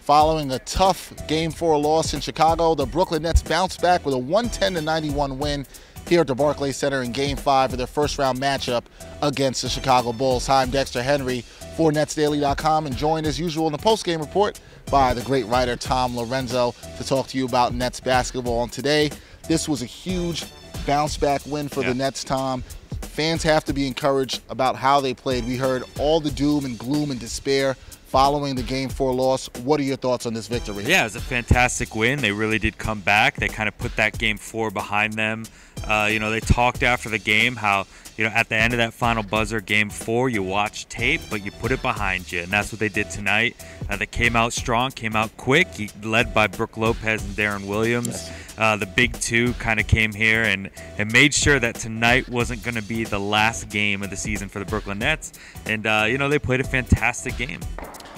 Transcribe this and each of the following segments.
Following a tough Game 4 loss in Chicago, the Brooklyn Nets bounced back with a 110-91 win here at the Barclays Center in Game 5 of their first-round matchup against the Chicago Bulls. Hi, I'm Dexter Henry for NetsDaily.com, and joined as usual in the post-game report by the great writer Tom Lorenzo to talk to you about Nets basketball. And today, this was a huge bounce-back win for the Nets, Tom. Fans have to be encouraged about how they played. We heard all the doom and gloom and despair following the Game 4 loss. What are your thoughts on this victory? Yeah, it was a fantastic win. They really did come back. They kind of put that Game 4 behind them. They talked after the game how, at the end of that final buzzer, Game 4, you watch tape, but you put it behind you. And that's what they did tonight. They came out strong, came out quick, led by Brook Lopez and Darren Williams. The big two kind of came here and made sure that tonight wasn't going to be the last game of the season for the Brooklyn Nets. And, they played a fantastic game.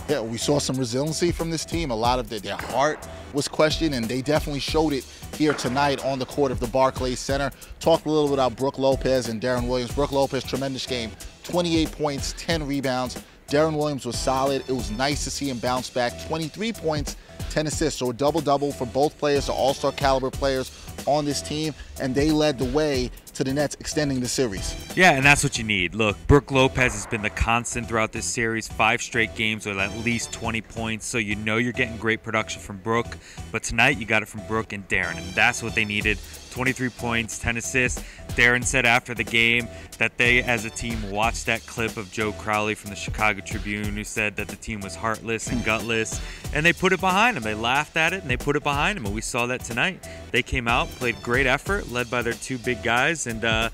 Yeah, we saw some resiliency from this team. A lot of their heart was questioned, and they definitely showed it here tonight on the court of the Barclays Center. Talked a little bit about Brook Lopez and Darren Williams. Brook Lopez, tremendous game, 28 points, 10 rebounds. Darren Williams was solid. It was nice to see him bounce back, 23 points, 10 assists. So a double-double for both players, the all-star caliber players on this team, and they led the way to the Nets extending the series. Yeah, and that's what you need. Look, Brook Lopez has been the constant throughout this series, 5 straight games with at least 20 points, so you're getting great production from Brook. But tonight, you got it from Brook and Darren, and that's what they needed. 23 points, 10 assists. Darren said after the game that they, as a team, watched that clip of Joe Crowley from the Chicago Tribune, who said that the team was heartless and gutless, and they put it behind them. They laughed at it, and they put it behind them, and we saw that tonight. They came out, played great effort, led by their two big guys, and, a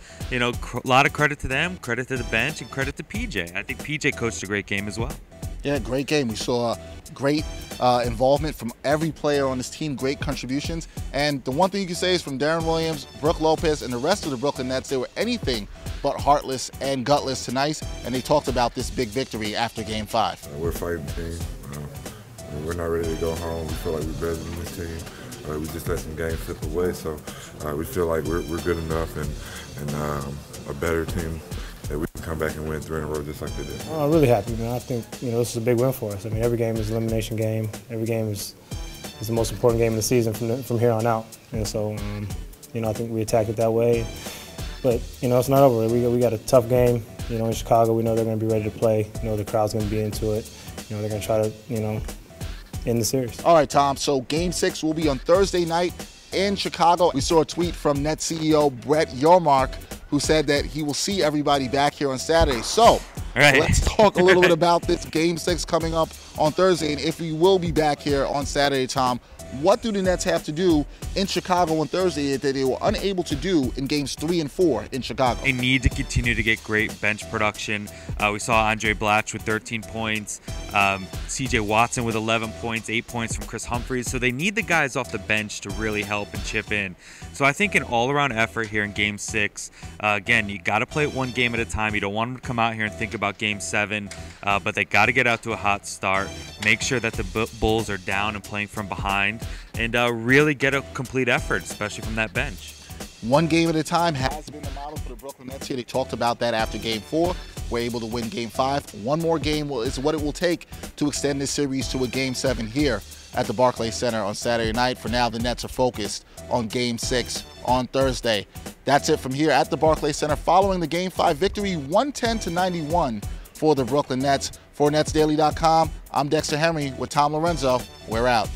lot of credit to them, credit to the bench, and credit to PJ. I think PJ coached a great game as well. Yeah, great game. We saw great involvement from every player on this team, great contributions. And the one thing you can say is from Darren Williams, Brook Lopez, and the rest of the Brooklyn Nets, they were anything but heartless and gutless tonight, and they talked about this big victory after Game 5. We're a fighting team. We're not ready to go home. We feel like we're better than this team. We just let some games slip away, so we feel like we're good enough and a better team that we can come back and win 3 in a row just like they did. I'm really happy, man. I think this is a big win for us. I mean, every game is an elimination game. Every game is the most important game of the season from here on out. And so, I think we attacked it that way. But it's not over. We got a tough game. In Chicago, we know they're going to be ready to play. The crowd's going to be into it. They're going to try to end the series. All right, Tom. So Game 6 will be on Thursday night in Chicago. We saw a tweet from Nets CEO Brett Yormark, who said that he will see everybody back here on Saturday. So let's talk a little bit about this Game 6 coming up on Thursday. And if we will be back here on Saturday, Tom, what do the Nets have to do in Chicago on Thursday that they were unable to do in Games 3 and 4 in Chicago? They need to continue to get great bench production. We saw Andre Blatch with 13 points, CJ Watson with 11 points, 8 points from Chris Humphries. So they need the guys off the bench to really help and chip in. So I think an all-around effort here in Game 6. Again, you got to play it one game at a time. You don't want them to come out here and think about Game 7, but they got to get out to a hot start. Make sure that the Bulls are down and playing from behind, and really get a complete effort, especially from that bench. One game at a time has been the model for the Brooklyn Nets here. They talked about that after Game 4. We're able to win Game 5. One more game is what it will take to extend this series to a Game 7 here at the Barclays Center on Saturday night. For now, the Nets are focused on Game 6 on Thursday. That's it from here at the Barclays Center following the Game 5 victory, 110-91 for the Brooklyn Nets. For NetsDaily.com, I'm Dexter Henry with Tom Lorenzo. We're out.